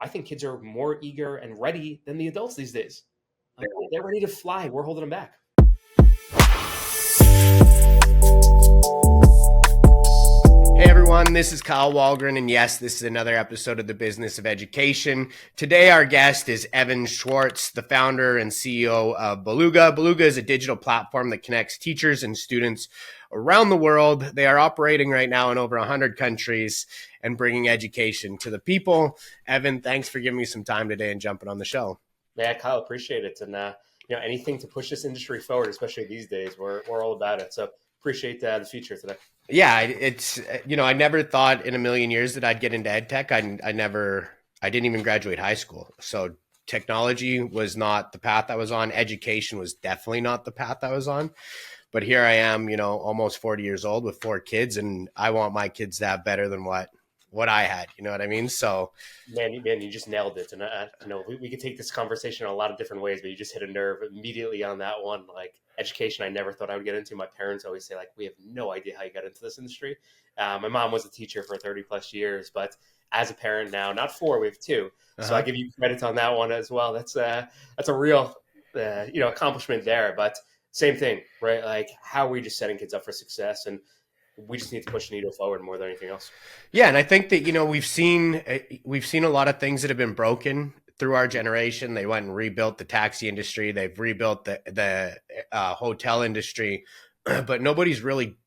I think kids are more eager and ready than the adults these days. Like, they're ready to fly. We're holding them back. Hey everyone, this is Kyle Wallgren, and yes, this is another episode of the Business of Education. Today our guest is Evn Schwartz, the founder and CEO of Beluga. Beluga is a digital platform that connects teachers and students around the world. They are operating right now in over 100 countries and bringing education to the people. Evn, thanks for giving me some time today and jumping on the show. Yeah, Kyle, appreciate it. And anything to push this industry forward, especially these days, we're all about it. So appreciate the feature today. Yeah, it's, I never thought in a million years that I'd get into EdTech. I didn't even graduate high school. So technology was not the path I was on. Education was definitely not the path I was on. But here I am, almost 40 years old with 4 kids, and I want my kids to have better than what I had. You know what I mean? So, man, you just nailed it. And we could take this conversation in a lot of different ways, but you just hit a nerve immediately on that one. Like, education, I never thought I would get into. My parents always say, like, we have no idea how you got into this industry. My mom was a teacher for 30 plus years, but as a parent now, not 4, we have 2. So I give you credit on that one as well. That's a real, accomplishment there. But same thing, right? Like, how are we just setting kids up for success? And we just need to push the needle forward more than anything else. Yeah, and I think that we've seen a lot of things that have been broken through our generation. They went and rebuilt the taxi industry. They've rebuilt the hotel industry, but nobody's really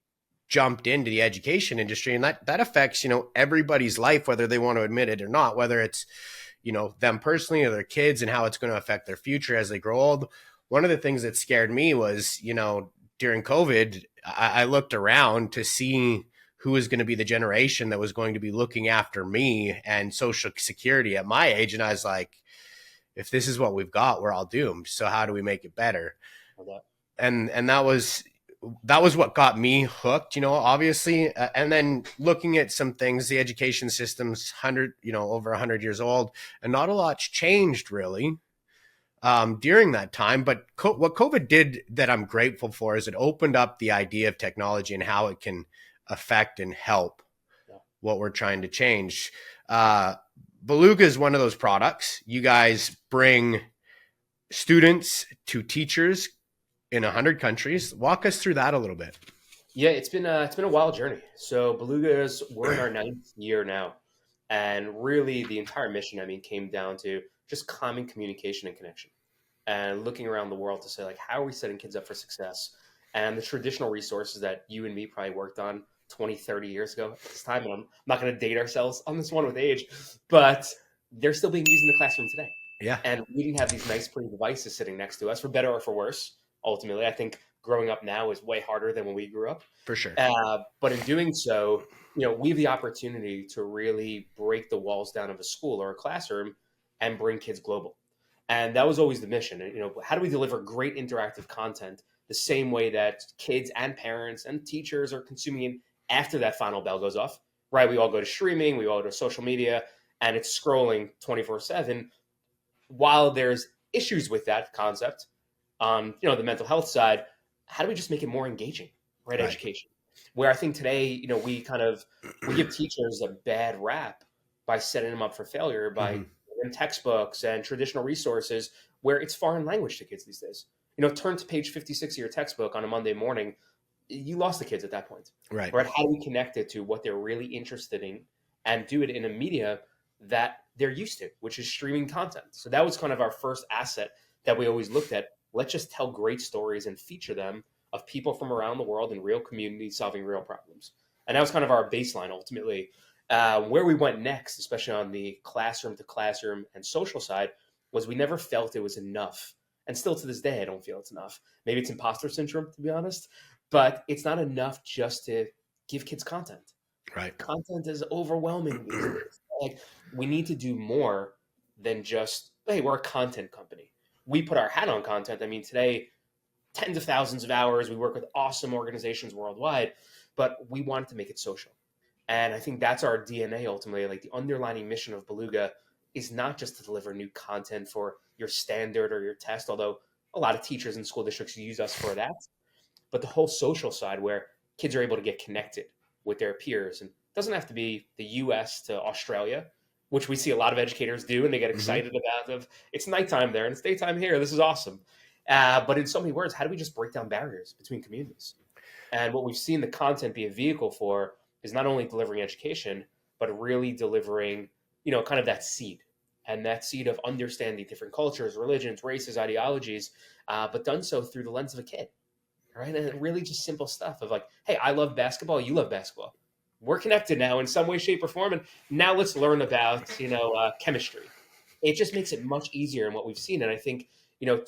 jumped into the education industry, and that affects everybody's life, whether they want to admit it or not. Whether it's them personally or their kids, and how it's going to affect their future as they grow old. One of the things that scared me was during COVID, I looked around to see who was going to be the generation that was going to be looking after me and Social Security at my age. And I was like, if this is what we've got, we're all doomed. So how do we make it better? And that was what got me hooked, obviously. And then looking at some things, the education system's over 100 years old, and not a lot's changed really during that time. But what COVID did that I'm grateful for is it opened up the idea of technology and how it can affect and help what we're trying to change. Beluga is one of those products. You guys bring students to teachers in 100 countries. Walk us through that a little bit. Yeah, it's been a wild journey. So Beluga's, we're in our 9th year now. And really the entire mission, came down to just common communication and connection, and looking around the world to say, like, how are we setting kids up for success? And the traditional resources that you and me probably worked on 20, 30 years ago at this time, and I'm not going to date ourselves on this one with age, but they're still being used in the classroom today. Yeah. And we didn't have these nice pretty devices sitting next to us, for better or for worse. Ultimately, I think growing up now is way harder than when we grew up. For sure. But in doing so, we have the opportunity to really break the walls down of a school or a classroom and bring kids global. And that was always the mission. How do we deliver great interactive content the same way that kids and parents and teachers are consuming it after that final bell goes off, right? We all go to streaming, we all go to social media, and it's scrolling 24/7. While there's issues with that concept on, the mental health side, how do we just make it more engaging, right? Education. Where I think today, we give teachers a bad rap by setting them up for failure by textbooks and traditional resources where it's foreign language to kids these days. Turn to page 56 of your textbook on a Monday morning. You lost the kids at that point. Right. How do we connect it to what they're really interested in and do it in a media that they're used to, which is streaming content? So that was kind of our first asset that we always looked at. Let's just tell great stories and feature them of people from around the world in real communities solving real problems. And that was kind of our baseline ultimately. Where we went next, especially on the classroom to classroom and social side, was we never felt it was enough. And still to this day, I don't feel it's enough. Maybe it's imposter syndrome, to be honest, but it's not enough just to give kids content. Right. Content is overwhelming these days. Like, we need to do more than just, hey, we're a content company. We put our hat on content. Today, tens of thousands of hours. We work with awesome organizations worldwide, but we wanted to make it social. And I think that's our DNA ultimately. Like, the underlying mission of Beluga is not just to deliver new content for your standard or your test, although a lot of teachers and school districts use us for that, but the whole social side where kids are able to get connected with their peers. And it doesn't have to be the US to Australia. which we see a lot of educators do, and they get Hmm. excited about. Of it's nighttime there and it's daytime here. This is awesome. But in so many words, how do we just break down barriers between communities? And what we've seen the content be a vehicle for is not only delivering education, but really delivering, kind of that seed, and that seed of understanding different cultures, religions, races, ideologies, but done so through the lens of a kid, right? And really just simple stuff of like, hey, I love basketball, you love basketball. We're connected now in some way, shape, or form, and now let's learn about chemistry. It just makes it much easier in what we've seen, and I think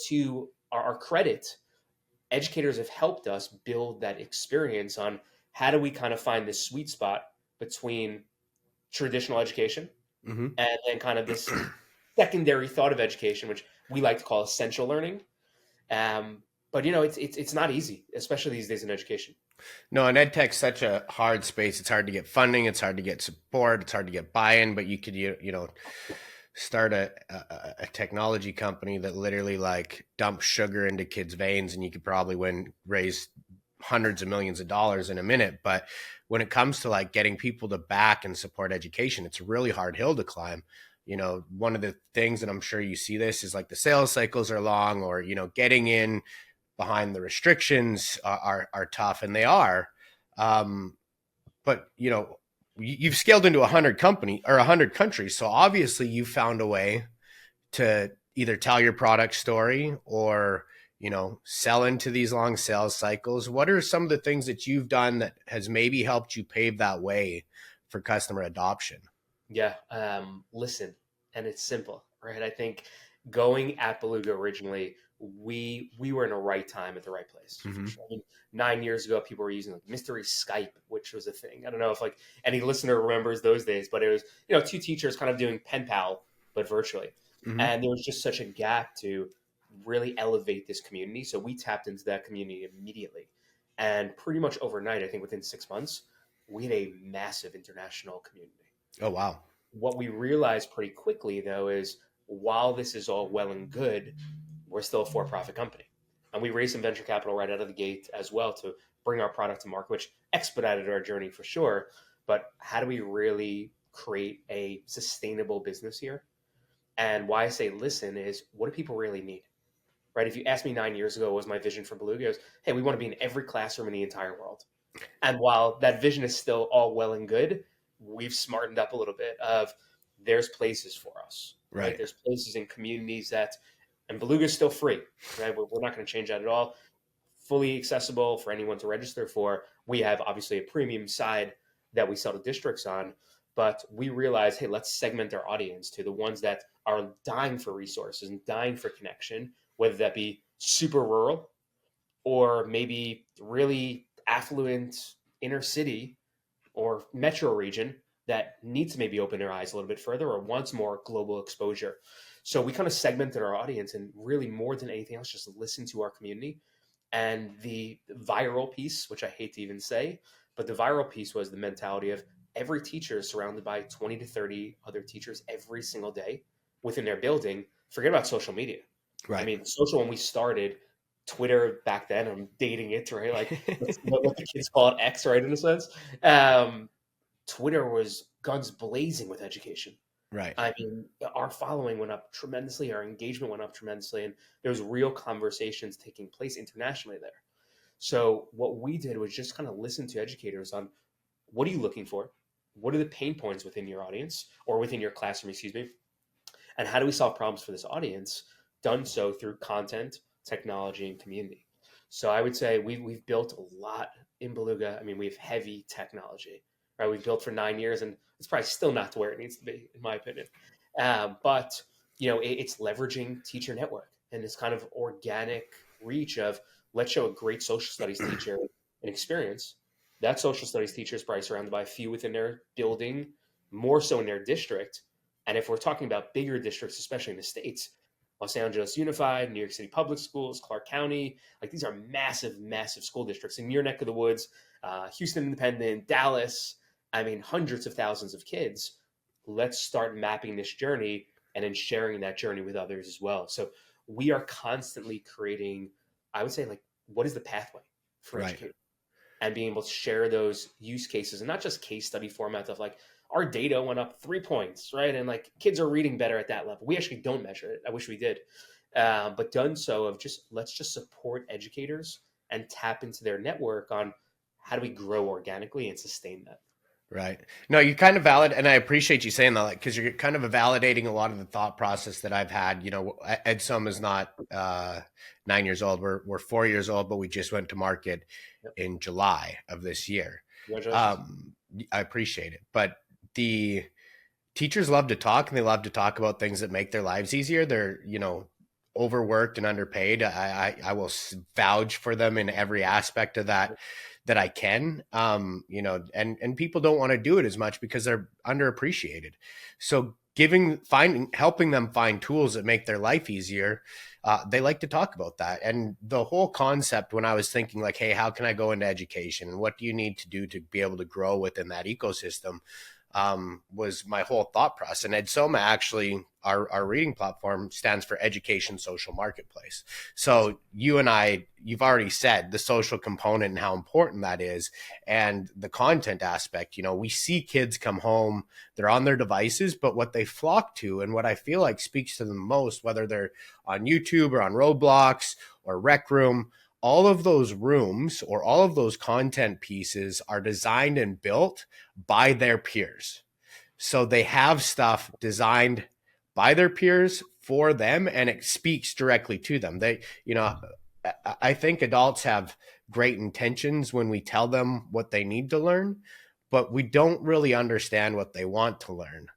to our credit, educators have helped us build that experience on how do we kind of find this sweet spot between traditional education Hmm. and then kind of this secondary thought of education, which we like to call essential learning. But it's not easy, especially these days in education. No, and EdTech's such a hard space. It's hard to get funding. It's hard to get support. It's hard to get buy-in. But you could, start a technology company that literally like dumps sugar into kids' veins, and you could probably raise hundreds of millions of dollars in a minute. But when it comes to like getting people to back and support education, it's a really hard hill to climb. One of the things, and I'm sure you see this, is like the sales cycles are long, or getting in behind the restrictions are tough, and they are. Um, but you've scaled into 100 countries, so obviously you found a way to either tell your product story or sell into these long sales cycles. What are some of the things that you've done that has maybe helped you pave that way for customer adoption? Yeah, listen, and it's simple, right? I think going at Beluga originally, we were in a right time at the right place for Hmm. sure. I mean, 9 years ago, people were using like mystery Skype, which was a thing. I don't know if like any listener remembers those days, but it was two teachers kind of doing pen pal but virtually, Hmm. and there was just such a gap to really elevate this community. So we tapped into that community immediately, and pretty much overnight, I think within 6 months, we had a massive international community. Oh, wow. What we realized pretty quickly, though, is while this is all well and good, we're still a for-profit company, and we raised some venture capital right out of the gate as well to bring our product to market, which expedited our journey for sure. But how do we really create a sustainable business here? And why I say listen is, what do people really need? Right? If you asked me 9 years ago, what was my vision for Beluga? It was, hey, we want to be in every classroom in the entire world. And while that vision is still all well and good, we've smartened up a little bit of there's places for us, right? Right. There's places in communities and Beluga is still free, right? We're not going to change that at all. Fully accessible for anyone to register for. We have obviously a premium side that we sell to districts on, but we realize, hey, let's segment our audience to the ones that are dying for resources and dying for connection, whether that be super rural or maybe really affluent inner city or metro region that needs to maybe open their eyes a little bit further or wants more global exposure. So we kind of segmented our audience and really more than anything else, just listen to our community. And the viral piece, which I hate to even say, but the viral piece was the mentality of every teacher is surrounded by 20 to 30 other teachers every single day within their building. Forget about social media. I Right. mean, social when we started, Twitter back then, I'm dating it, right? Like what the kids call it X, right? In a sense, um, Twitter was guns blazing with education. Right. I mean, our following went up tremendously, our engagement went up tremendously, and there was real conversations taking place internationally there. So what we did was just kind of listen to educators on what are you looking for, what are the pain points within your audience or within your classroom, excuse me, and how do we solve problems for this audience? Done so through content, technology, and community. So I would say we've built a lot in Beluga. I mean, we have heavy technology, right? We've built for 9 years, and it's probably still not to where it needs to be, in my opinion. But it's leveraging teacher network and this kind of organic reach of let's show a great social studies teacher an experience. That social studies teacher is probably surrounded by a few within their building, more so in their district, and if we're talking about bigger districts, especially in the States, Los Angeles Unified, New York City Public Schools, Clark County, like these are massive, massive school districts. In your neck of the woods, Houston Independent, Dallas, I mean, hundreds of thousands of kids. Let's start mapping this journey and then sharing that journey with others as well. So we are constantly creating, I would say, like, what is the pathway for Right. educators? And being able to share those use cases and not just case study format of like, our data went up 3 points, right? And like kids are reading better at that level. We actually don't measure it. I wish we did. But done so of just let's just support educators and tap into their network on how do we grow organically and sustain that. Right. No, you kind of valid, and I appreciate you saying that, like, because you're kind of validating a lot of the thought process that I've had. You know, EdSum is not 9 years old. We're 4 years old, but we just went to market Yep. in July of this year. Congratulations. I appreciate it, but the teachers love to talk, and they love to talk about things that make their lives easier. They're, overworked and underpaid. I will vouch for them in every aspect of that I can. And people don't want to do it as much because they're underappreciated. So helping them find tools that make their life easier. They like to talk about that. And the whole concept, when I was thinking like, hey, how can I go into education and what do you need to do to be able to grow within that ecosystem? Was my whole thought process. And EdSoma actually, our reading platform stands for Education Social Marketplace. So you've already said the social component and how important that is, and the content aspect. We see kids come home, they're on their devices, but what they flock to and what I feel like speaks to them most, whether they're on YouTube or on Roblox or Rec Room, all of those rooms or all of those content pieces are designed and built by their peers. So they have stuff designed by their peers for them, and it speaks directly to them. I think adults have great intentions when we tell them what they need to learn, but we don't really understand what they want to learn.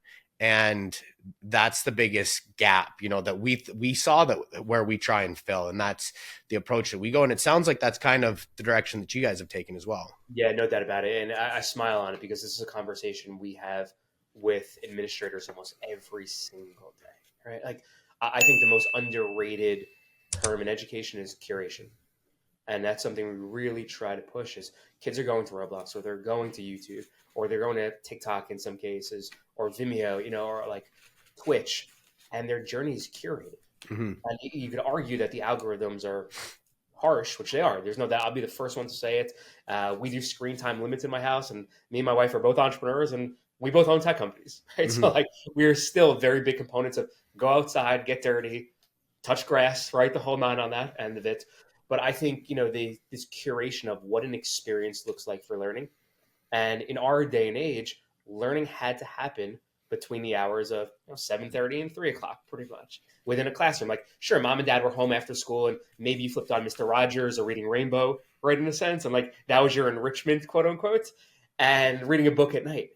And that's the biggest gap, that we saw that where we try and fill. And that's the approach that we go. And it sounds like that's kind of the direction that you guys have taken as well. Yeah, no doubt about it. And I smile on it because this is a conversation we have with administrators almost every single day, right? Like, I think the most underrated term in education is curation. And that's something we really try to push is kids are going to Roblox or they're going to YouTube or they're going to TikTok in some cases or Vimeo, or like Twitch, and their journey is curated. Mm-hmm. And you could argue that the algorithms are harsh, which they are. There's no doubt. I'll be the first one to say it. We do screen time limits in my house, and me and my wife are both entrepreneurs, and we both own tech companies, right? Mm-hmm. So like we're still very big components of go outside, get dirty, touch grass, right? The whole nine on that end of it. But I think, this curation of what an experience looks like for learning. And in our day and age, learning had to happen between the hours of 7:30 and 3 o'clock, pretty much within a classroom. Like, sure, mom and dad were home after school and maybe you flipped on Mr. Rogers or reading Rainbow, right, in a sense. And like, that was your enrichment, quote unquote, and reading a book at night.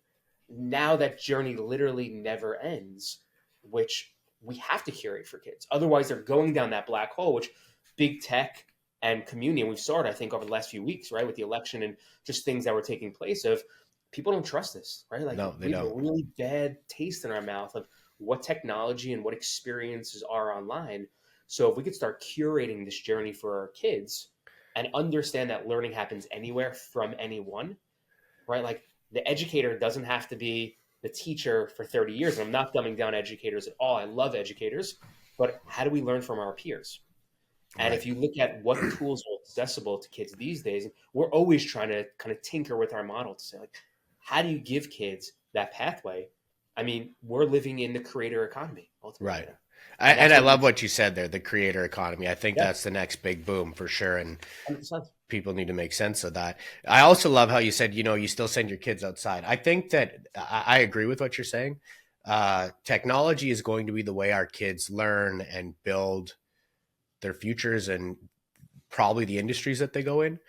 Now that journey literally never ends, which we have to curate for kids. Otherwise, they're going down that black hole, which big tech and community, and we've saw it, I think, over the last few weeks, right, with the election and just things that were taking place of people don't trust this, right? Like, no, we have a really bad taste in our mouth of what technology and what experiences are online. So if we could start curating this journey for our kids and understand that learning happens anywhere from anyone, right? Like, the educator doesn't have to be the teacher for 30 years. And I'm not dumbing down educators at all. I love educators, but how do we learn from our peers? And right. If you look at what tools are accessible to kids these days, we're always trying to kind of tinker with our model to say, like, how do you give kids that pathway? I mean, we're living in the creator economy, ultimately. Right. And I love what you said there, the creator economy. I think that's the next big boom for sure. And 100%. People need to make sense of that. I also love how you said, you still send your kids outside. I think that I agree with what you're saying. Technology is going to be the way our kids learn and build their futures and probably the industries that they go in.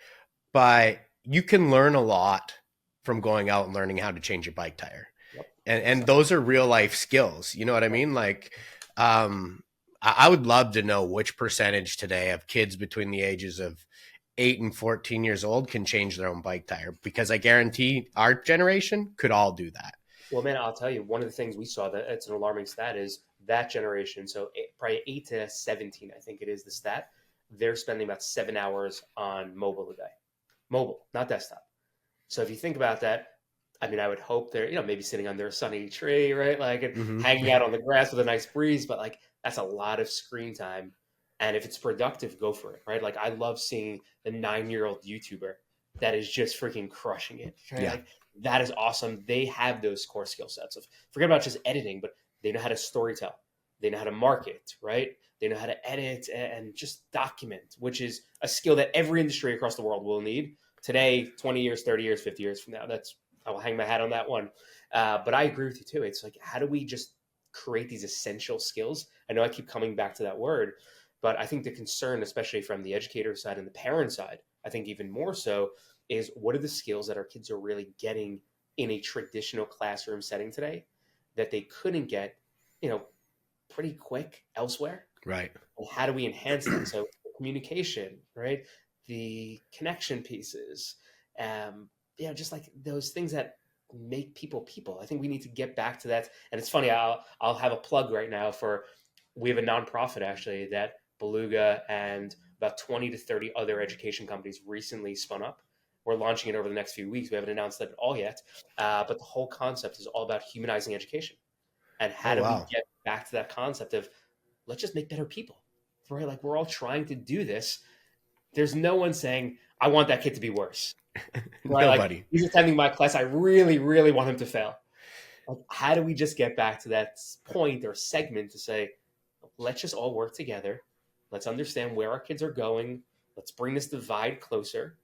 But you can learn a lot from going out and learning how to change your bike tire. Yep. And those are real life skills. You know what I mean? Like, I would love to know which percentage today of kids between the ages of 8 and 14 years old can change their own bike tire, because I guarantee our generation could all do that. Well, man, I'll tell you, one of the things we saw that it's an alarming stat is that generation. So probably 8 to 17, I think it is the stat. They're spending about 7 hours on mobile a day. Mobile, not desktop. So if you think about that, I mean, I would hope they're, maybe sitting under a sunny tree, right? Like, and hanging out on the grass with a nice breeze, but like, that's a lot of screen time. And if it's productive, go for it, right? Like, I love seeing the 9-year-old YouTuber that is just freaking crushing it. Right? Yeah. Like, that is awesome. They have those core skill sets of forget about just editing, but they know how to storytell. They know how to market, right? They know how to edit and just document, which is a skill that every industry across the world will need today, 20 years, 30 years, 50 years from now. That's, I will hang my hat on that one. But I agree with you too. It's like, how do we just create these essential skills? I know I keep coming back to that word, but I think the concern, especially from the educator side and the parent side, I think even more so, is what are the skills that our kids are really getting in a traditional classroom setting today that they couldn't get, you know, pretty quick elsewhere? Right. And how do we enhance that? So communication, right? The connection pieces, just like those things that make people people. I think we need to get back to that. And it's funny, I'll have a plug right now for we have a nonprofit actually that Beluga and about 20 to 30 other education companies recently spun up. We're launching it over the next few weeks. We haven't announced that at all yet. But the whole concept is all about humanizing education. And how Oh, do we wow. get back to that concept of let's just make better people, right? Like we're all trying to do this. There's no one saying, I want that kid to be worse, right? Like Nobody. he's attending my class. I really, really want him to fail. Like, how do we just get back to that point or segment to say, let's just all work together. Let's understand where our kids are going. Let's bring this divide closer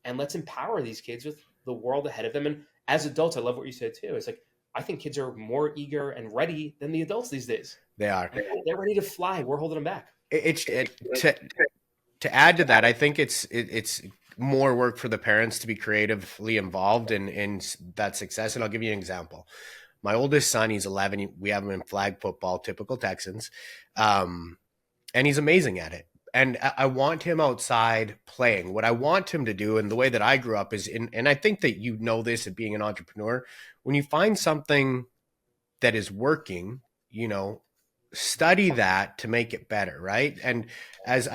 and let's empower these kids with the world ahead of them. And as adults, I love what you said too. It's like, I think kids are more eager and ready than the adults these days. They are. They're ready to fly. We're holding them back. To add to that, I think it's more work for the parents to be creatively involved in that success. And I'll give you an example. My oldest son, he's 11. We have him in flag football, typical Texans. And he's amazing at it. And I want him outside playing. What I want him to do, and the way that I grew up is and I think that you know this at being an entrepreneur, when you find something that is working, study that to make it better, right? And as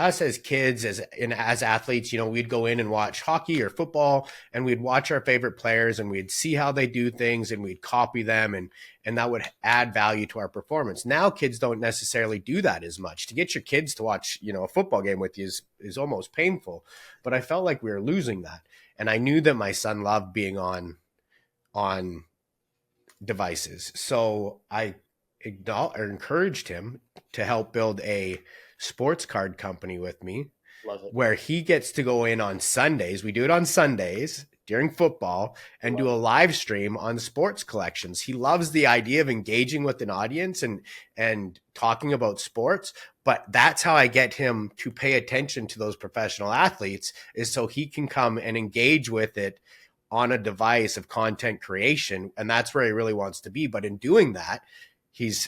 kids, as athletes, we'd go in and watch hockey or football, and we'd watch our favorite players, and we'd see how they do things, and we'd copy them, and that would add value to our performance. Now, kids don't necessarily do that as much. To get your kids to watch, a football game with you is almost painful. But I felt like we were losing that, and I knew that my son loved being on devices, so I encouraged him to help build a sports card company with me. Love it. Where he gets to go in on Sundays. We do it on Sundays during football and do a live stream on sports collections. He loves the idea of engaging with an audience and talking about sports, but that's how I get him to pay attention to those professional athletes, is so he can come and engage with it on a device of content creation. And that's where he really wants to be. But in doing that, he's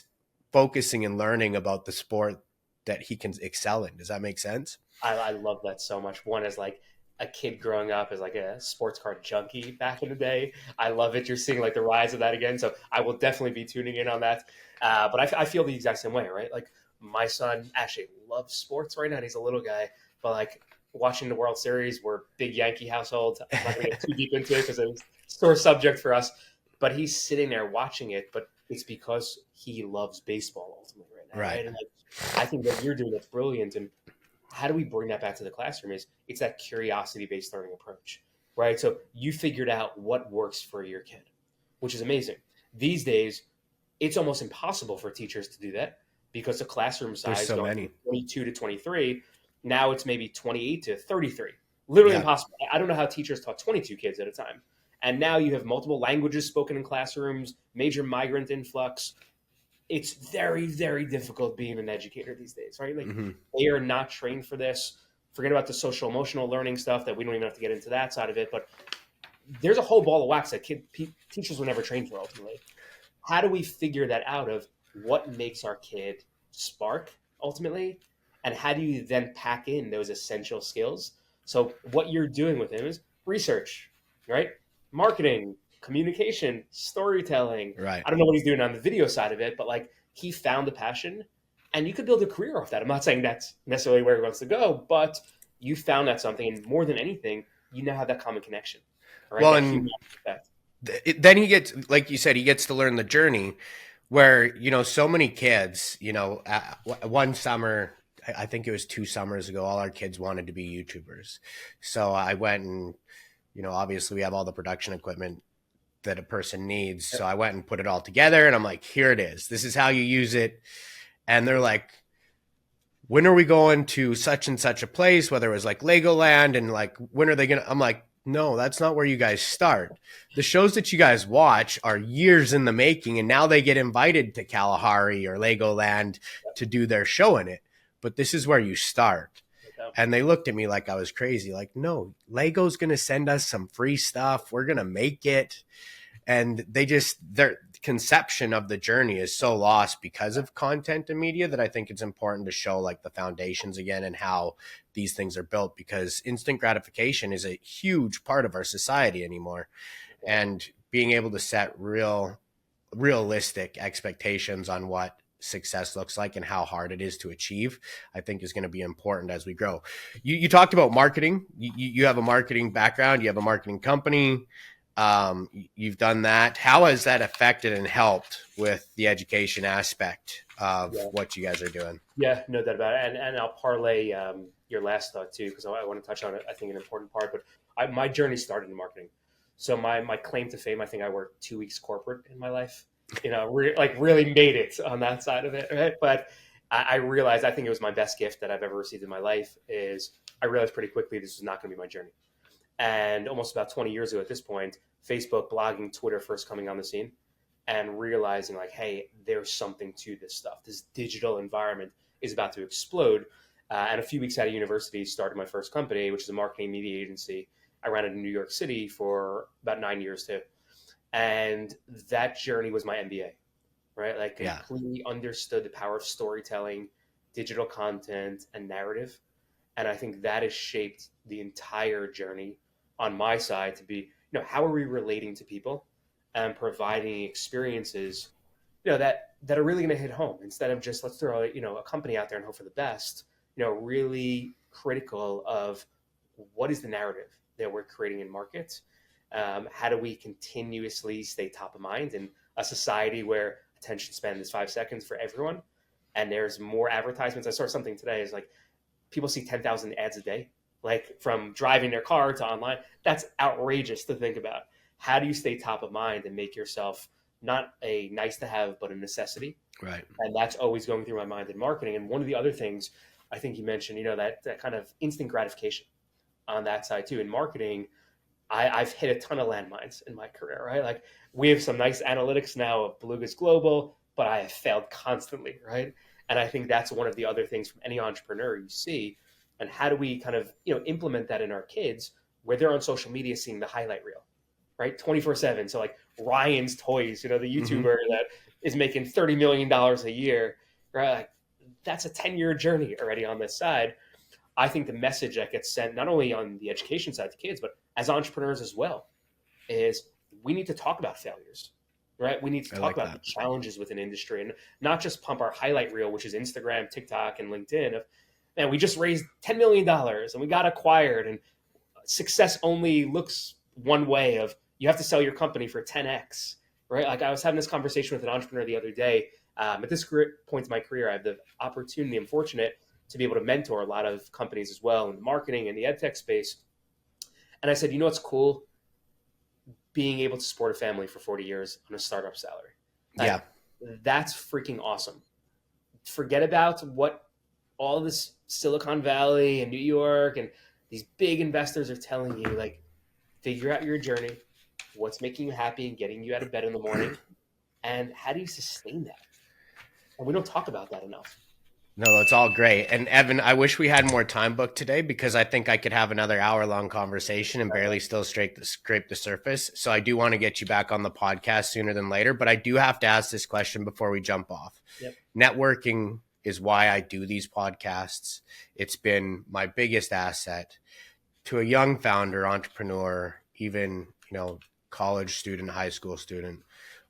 focusing and learning about the sport that he can excel in. Does that make sense? I love that so much. One is like a kid growing up as like a sports card junkie back in the day. I love it. You're seeing like the rise of that again. So I will definitely be tuning in on that. But I feel the exact same way, right? Like my son actually loves sports right now. And he's a little guy, but like watching the World Series, we're big Yankee household. I'm not going to get too deep into it because it's a sore subject for us. But he's sitting there watching it. But it's because he loves baseball ultimately right now. Right. And like, I think that you're doing that's brilliant. And how do we bring that back to the classroom is it's that curiosity-based learning approach, right? So you figured out what works for your kid, which is amazing. These days, it's almost impossible for teachers to do that because the classroom size so going many. from 22 to 23, now it's maybe 28 to 33. Literally impossible. I don't know how teachers taught 22 kids at a time. And now you have multiple languages spoken in classrooms, major migrant influx. It's very, very difficult being an educator these days, right? Like they are not trained for this. Forget about the social emotional learning stuff that we don't even have to get into that side of it. But there's a whole ball of wax that teachers were never trained for ultimately. How do we figure that out of what makes our kid spark ultimately? And how do you then pack in those essential skills? So what you're doing with him is research, right? Marketing, communication, storytelling. Right. I don't know what he's doing on the video side of it, but like he found the passion and you could build a career off that. I'm not saying that's necessarily where he wants to go, but you found that something. And more than anything, you now have that common connection. Right? Well, and then he gets, like you said, he gets to learn the journey where, so many kids, one summer, I think it was 2 summers ago, all our kids wanted to be YouTubers. So I went and, obviously we have all the production equipment that a person needs. So I went and put it all together, and I'm like, here it is. This is how you use it. And they're like, when are we going to such and such a place, whether it was like Legoland, and like, when are they going to, I'm like, no, that's not where you guys start. The shows that you guys watch are years in the making, and now they get invited to Kalahari or Legoland to do their show in it. But this is where you start. And they looked at me like I was crazy. Like, no, Lego's going to send us some free stuff. We're going to make it. And their conception of the journey is so lost because of content and media that I think it's important to show like the foundations again and how these things are built, because instant gratification is a huge part of our society anymore. And being able to set realistic expectations on what success looks like and how hard it is to achieve, I think is going to be important as we grow. You talked about marketing. You have a marketing background. You have a marketing company. You've done that. How has that affected and helped with the education aspect of what you guys are doing? Yeah, no doubt about it. And I'll parlay your last thought too, because I want to touch on it. I think an important part, but my journey started in marketing. So my claim to fame, I think I worked 2 weeks corporate in my life, really made it on that side of it. Right. But I realized, I think it was my best gift that I've ever received in my life, is I realized pretty quickly this was not going to be my journey. And almost about 20 years ago at this point, Facebook, blogging, Twitter first coming on the scene, and realizing like, hey, there's something to this stuff. This digital environment is about to explode. And a few weeks out of university, started my first company, which is a marketing media agency. I ran it in New York City for about 9 years too. And that journey was my MBA, right? Like completely understood the power of storytelling, digital content, and narrative. And I think that has shaped the entire journey on my side to be, how are we relating to people and providing experiences, that are really going to hit home, instead of just let's throw, a company out there and hope for the best, really critical of what is the narrative that we're creating in markets. How do we continuously stay top of mind in a society where attention span is 5 seconds for everyone, and there's more advertisements? I saw something today is like, people see 10,000 ads a day, like from driving their car to online. That's outrageous to think about. How do you stay top of mind and make yourself not a nice to have, but a necessity? Right. And that's always going through my mind in marketing. And one of the other things I think you mentioned, that kind of instant gratification on that side too. In marketing, I've hit a ton of landmines in my career, right? Like, we have some nice analytics now of Beluga's global, but I have failed constantly, right? And I think that's one of the other things from any entrepreneur you see. And how do we kind of, implement that in our kids, where they're on social media seeing the highlight reel, right? 24/7. So like Ryan's Toys, the YouTuber that is making $30 million a year, right? Like, that's a 10-year journey already on this side. I think the message that gets sent, not only on the education side to kids, but as entrepreneurs as well, is we need to talk about failures, right? We need to talk about the challenges within industry, and not just pump our highlight reel, which is Instagram, TikTok, and LinkedIn of, man, we just raised $10 million and we got acquired, and success only looks one way of, you have to sell your company for 10x, right? Like, I was having this conversation with an entrepreneur the other day. At this point in my career, I have the opportunity, I'm fortunate to be able to mentor a lot of companies as well in the marketing and the EdTech space. And I said, what's cool? Being able to support a family for 40 years on a startup salary. Like, that's freaking awesome. Forget about what all this Silicon Valley and New York and these big investors are telling you. Like, figure out your journey, what's making you happy and getting you out of bed in the morning, and how do you sustain that? And we don't talk about that enough. No, that's all great. And Evin, I wish we had more time booked today, because I think I could have another hour-long conversation and barely still scrape the surface. So I do want to get you back on the podcast sooner than later, but I do have to ask this question before we jump off. Yep. Networking is why I do these podcasts. It's been my biggest asset to a young founder, entrepreneur, even, college student, high school student.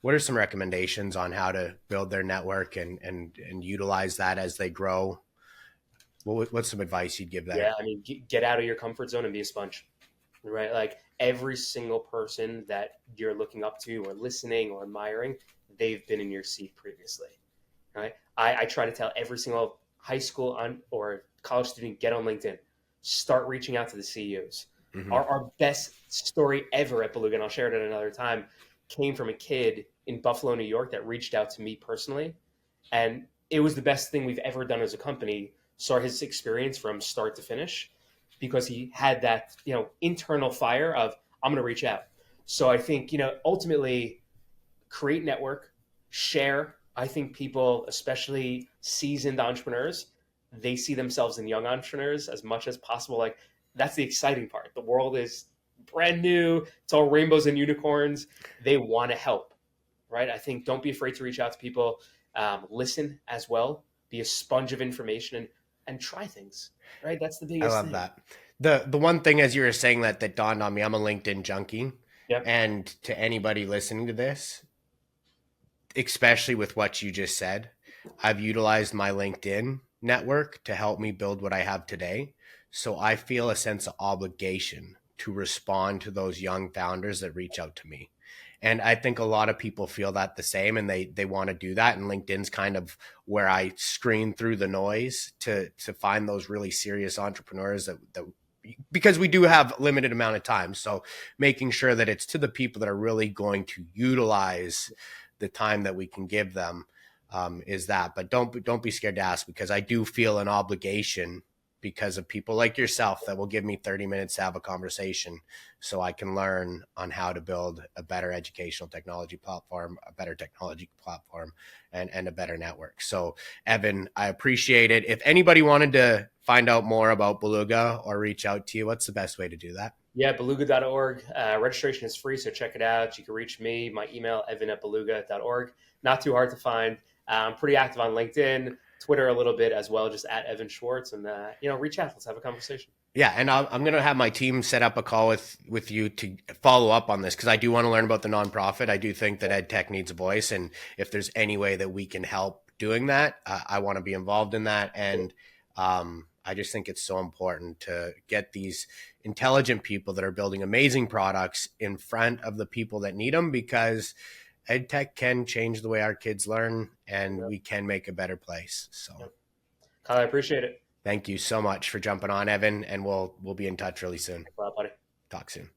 What are some recommendations on how to build their network and utilize that as they grow? What's some advice you'd give there? Yeah, I mean, get out of your comfort zone and be a sponge, right? Like, every single person that you're looking up to or listening or admiring, they've been in your seat previously, right? I try to tell every single high school or college student, get on LinkedIn, start reaching out to the CEOs. Our best story ever at Beluga, and I'll share it at another time. came from a kid in Buffalo, New York that reached out to me personally. And it was the best thing we've ever done as a company. Saw his experience from start to finish because he had that, internal fire of, I'm going to reach out. So I think, ultimately create network, share. I think people, especially seasoned entrepreneurs, they see themselves in young entrepreneurs as much as possible. Like that's the exciting part. The world is brand new. It's all rainbows and unicorns. They want to help, right? I think don't be afraid to reach out to people. Listen as well. Be a sponge of information and try things, right? That's the I biggest love thing. that. The one thing as you were saying that dawned on me, I'm a LinkedIn junkie. Yeah. And to anybody listening to this, especially with what you just said, I've utilized my LinkedIn network to help me build what I have today. So I feel a sense of obligation to respond to those young founders that reach out to me. And I think a lot of people feel that the same, and they want to do that. And LinkedIn's kind of where I screen through the noise to find those really serious entrepreneurs that because we do have limited amount of time. So making sure that it's to the people that are really going to utilize the time that we can give them is that. But don't be scared to ask, because I do feel an obligation because of people like yourself that will give me 30 minutes to have a conversation so I can learn on how to build a better educational technology platform, a better technology platform, and a better network. So Evin, I appreciate it. If anybody wanted to find out more about Beluga or reach out to you, what's the best way to do that? Yeah, beluga.org. Registration is free, so check it out. You can reach me. My email, evan@beluga.org. Not too hard to find. I'm pretty active on LinkedIn, Twitter a little bit as well, just at Evn Schwartz. And, reach out. Let's have a conversation. Yeah, and I'm going to have my team set up a call with you to follow up on this, because I do want to learn about the nonprofit. I do think that EdTech needs a voice, and if there's any way that we can help doing that, I want to be involved in that. And I just think it's so important to get these intelligent people that are building amazing products in front of the people that need them, because EdTech can change the way our kids learn, and Yep. we can make a better place. So. Yep. Kyle, I appreciate it. Thank you so much for jumping on, Evin, and we'll be in touch really soon. Well, buddy. Talk soon.